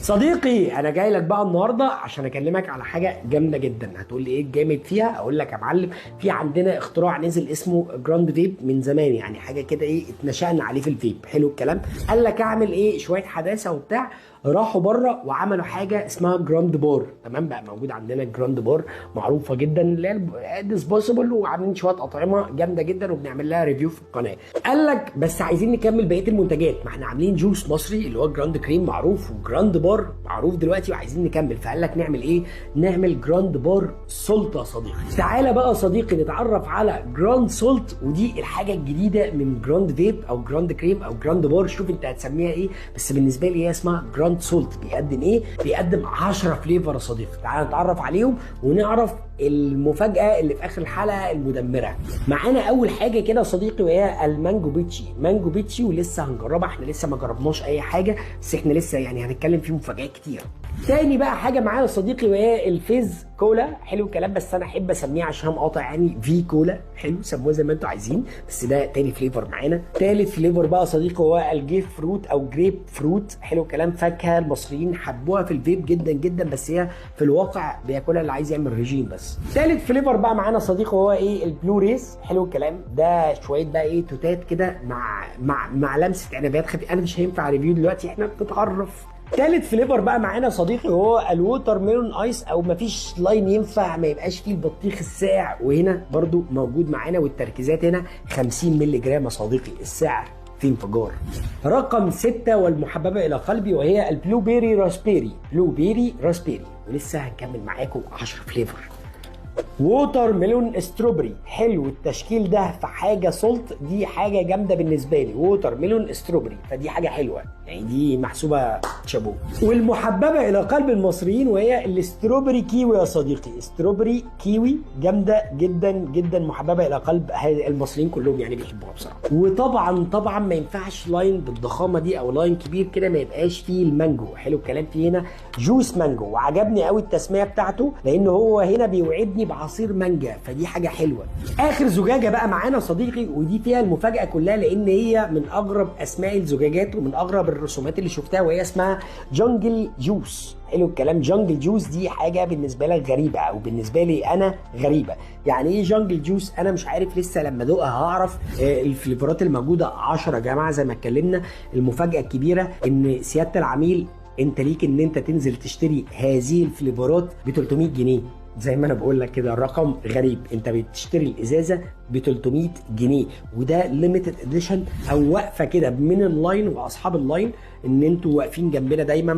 صديقي انا جاي لك بقى النهارده عشان اكلمك على حاجه جامده جدا. هتقول لي ايه الجامد فيها؟ اقول لك يا معلم، في عندنا اختراع نزل اسمه جراند فيب من زمان، يعني حاجه كده ايه اتنشأنا عليه في الفيب. حلو الكلام. قال لك اعمل ايه شويه حداثه وبتاع، راحوا بره وعملوا حاجه اسمها جراند بار. تمام، بقى موجود عندنا جراند بار معروفه جدا اللي هي ديسبوسيبل، وعاملين شويه اطعمه جامده جدا وبنعمل لها ريفيو في القناه. قال لك بس عايزين نكمل بقيه المنتجات، ما احنا عاملين جوس مصري اللي هو جراند كريم معروف، وجراند بار معروف دلوقتي، وعايزين نكمل. فقال لك نعمل ايه؟ نعمل جراند بار سولت يا صديقي. تعالى بقى يا صديقي نتعرف على جراند سولت، ودي الحاجه الجديده من جراند فيب او جراند كريم او جراند بار، شوف انت هتسميها ايه، بس بالنسبه لي هي اسمها جراند سولت. بيقدم ايه؟ بيقدم 10 فليفر يا صديقي. تعالى نتعرف عليهم ونعرف المفاجاه اللي في اخر الحلقه المدمره. معانا اول حاجه كده يا صديقي وهي المانجو بيتشي. مانجو بيتشي ولسه هنجربها، احنا لسه ما جربناش اي حاجه، بس احنا لسه يعني هنتكلم فيه مفاجآت كتير. تاني بقى حاجه معانا يا صديقي وهي الفيز كولا. حلو الكلام، بس انا احب اسميها عشان مقاطع يعني في كولا. حلو، سموها زي ما انتوا عايزين، بس ده تاني فليفر معانا. تالت فليفر بقى يا صديقي هو الجيف فروت او جريب فروت. حلو الكلام، فاكهه المصريين حبوها في الفيب جدا جدا، بس هي في الواقع بياكلها اللي عايز يعمل ريجيم بس. تالت فليفر بقى معانا يا صديقي هو ايه؟ البلو ريز. حلو الكلام، ده شويه بقى ايه توتات كده مع لمسه عنبيات خفيفه. انا مش هينفع ريفيو دلوقتي، احنا بنتعرف. تالت فليفر بقى معانا يا صديقي هو الووتر ميلون ايس، او مفيش لاين ينفع ما يبقاش فيه البطيخ الساقع، وهنا برضو موجود معانا، والتركيزات هنا 50 مللي جرام يا صديقي. السعر في انفجار. رقم 6 والمحببه الى قلبي وهي البلو بيري راسبيري. بلو بيري راسبيري، ولسه هنكمل معاكم 10 فليفر. ووتر ميلون استروبري. حلو التشكيل ده في حاجه سولت، دي حاجه جامده بالنسبه لي. ووتر ميلون استروبري، فدي حاجه حلوه يعني، دي محسوبه شابو. والمحببه الى قلب المصريين وهي الاستروبري كيوي يا صديقي. استروبري كيوي جامده جدا جدا، محببه الى قلب المصريين كلهم يعني بيحبوها بصراحه. وطبعا ما ينفعش لاين بالضخامه دي او لاين كبير كده ما يبقاش فيه المانجو. حلو الكلام، فيه هنا جوس مانجو، وعجبني قوي التسميه بتاعته لان هو هنا بيوعدني بعصير مانجا، فدي حاجه حلوه. اخر زجاجه بقى معانا يا صديقي، ودي فيها المفاجاه كلها لان هي من اغرب اسماء الزجاجات ومن اغرب الرسومات اللي شفتها، وهي اسمها جونجل جوس. حلو الكلام، جونجل جوس دي حاجه بالنسبه لك غريبه، او بالنسبه لي انا غريبه. يعني ايه جونجل جوس؟ انا مش عارف لسه، لما ادوقها هعرف. الفليفرات الموجوده 10 يا جماعه زي ما اتكلمنا. المفاجاه الكبيره ان سياده العميل انت ليك ان انت تنزل تشتري هذه الفليفرات ب 300 جنيه. زي ما انا بقول لك كده، الرقم غريب، انت بتشتري الازازه ب 300 جنيه، وده ليميتد اديشن، او واقفه كده من اللاين واصحاب اللاين ان انتوا واقفين جنبنا دايما